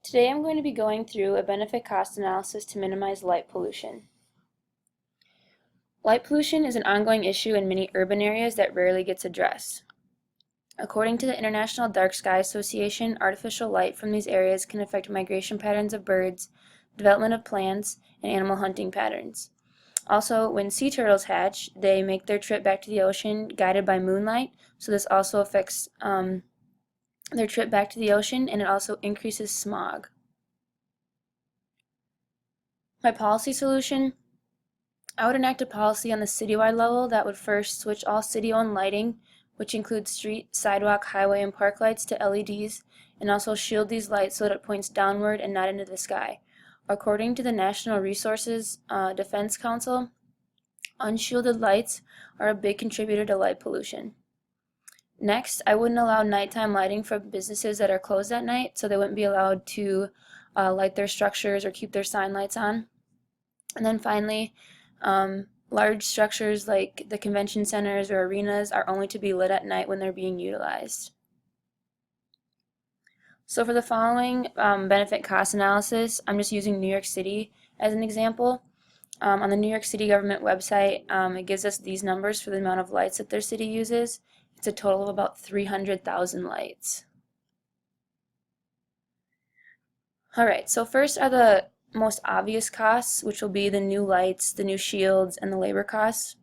Today I'm going to be going through a benefit-cost analysis to minimize light pollution. Light pollution is an ongoing issue in many urban areas that rarely gets addressed. According to the International Dark Sky Association, artificial light from these areas can affect migration patterns of birds, development of plants, and animal hunting patterns. Also, when sea turtles hatch, they make their trip back to the ocean guided by moonlight, so this also affects their trip back to the ocean, and it also increases smog. My policy solution: I would enact a policy on the citywide level that would first switch all city-owned lighting, which includes street, sidewalk, highway, and park lights, to LEDs, and also shield these lights so that it points downward and not into the sky. According to the National Resources Defense Council, unshielded lights are a big contributor to light pollution. Next, I wouldn't allow nighttime lighting for businesses that are closed at night, so they wouldn't be allowed to light their structures or keep their sign lights on. And then finally, large structures like the convention centers or arenas are only to be lit at night when they're being utilized. So for the following benefit cost analysis, I'm just using New York City as an example. On the New York City government website, it gives us these numbers for the amount of lights that their city uses. It's a total of about 300,000 lights. Alright, so first are the most obvious costs, which will be the new lights, the new shields, and the labor costs.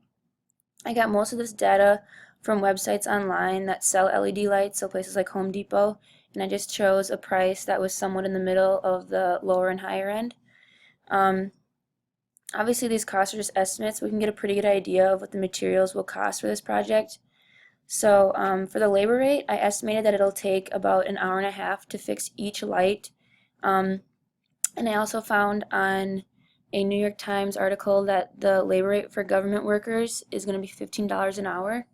I got most of this data from websites online that sell LED lights, so places like Home Depot, and I just chose a price that was somewhat in the middle of the lower and higher end. Obviously these costs are just estimates, but we can get a pretty good idea of what the materials will cost for this project. So for the labor rate, I estimated that it'll take about an hour and a half to fix each light. And I also found on a New York Times article that the labor rate for government workers is going to be $15 an hour.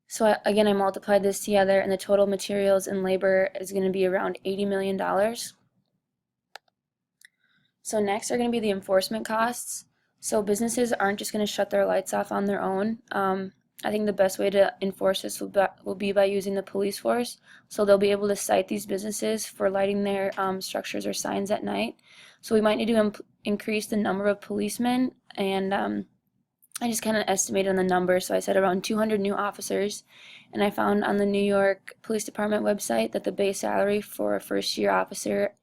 So again, I multiplied this together, and the total materials and labor is going to be around $80 million. So next are going to be the enforcement costs. So businesses aren't just going to shut their lights off on their own. I think the best way to enforce this will be by using the police force. So they'll be able to cite these businesses for lighting their structures or signs at night. So we might need to increase the number of policemen, and I just kind of estimated on the number, so I said around 200 new officers. And I found on the New York Police Department website that the base salary for a first-year officer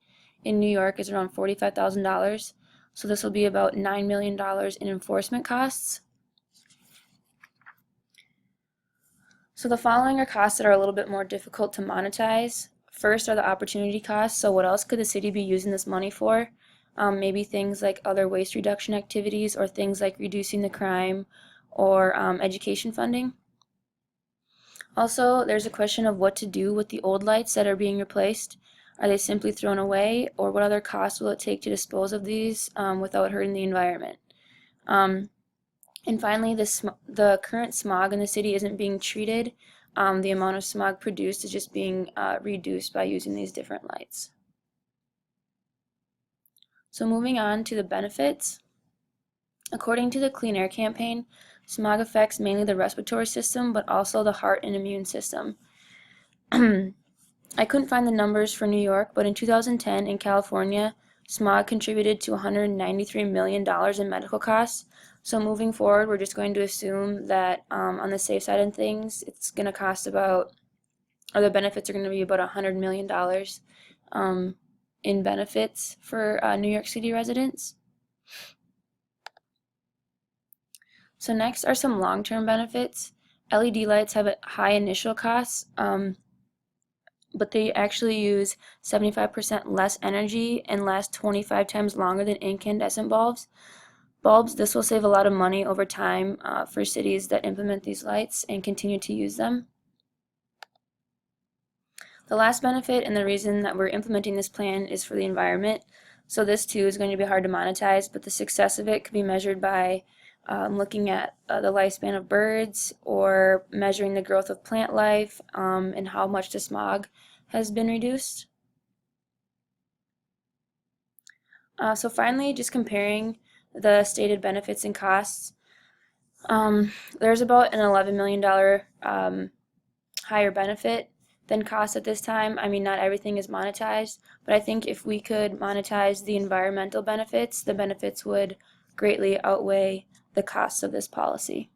in New York is around $45,000. So this will be about $9 million in enforcement costs. So the following are costs that are a little bit more difficult to monetize. First are the opportunity costs. So what else could the city be using this money for? Maybe things like other waste reduction activities, or things like reducing the crime, or education funding. Also, there's a question of what to do with the old lights that are being replaced. Are they simply thrown away, or what other costs will it take to dispose of these without hurting the environment? And finally, the current smog in the city isn't being treated. The amount of smog produced is just being reduced by using these different lights. So moving on to the benefits. According to the Clean Air Campaign, smog affects mainly the respiratory system, but also the heart and immune system. I couldn't find the numbers for New York, but in 2010 in California, smog contributed to $193 million in medical costs. So moving forward, we're just going to assume that on the safe side of things, it's going to cost about, or the benefits are going to be about $100 million in benefits for New York City residents. So next are some long-term benefits. LED lights have a high initial costs, but they actually use 75% less energy and last 25 times longer than incandescent bulbs. This will save a lot of money over time for cities that implement these lights and continue to use them. The last benefit, and the reason that we're implementing this plan, is for the environment. So this too is going to be hard to monetize, but the success of it could be measured by looking at the lifespan of birds, or measuring the growth of plant life, and how much the smog has been reduced. So finally, just comparing the stated benefits and costs. There's about an $11 million higher benefit than cost at this time. I mean, not everything is monetized, but I think if we could monetize the environmental benefits, the benefits would greatly outweigh the costs of this policy.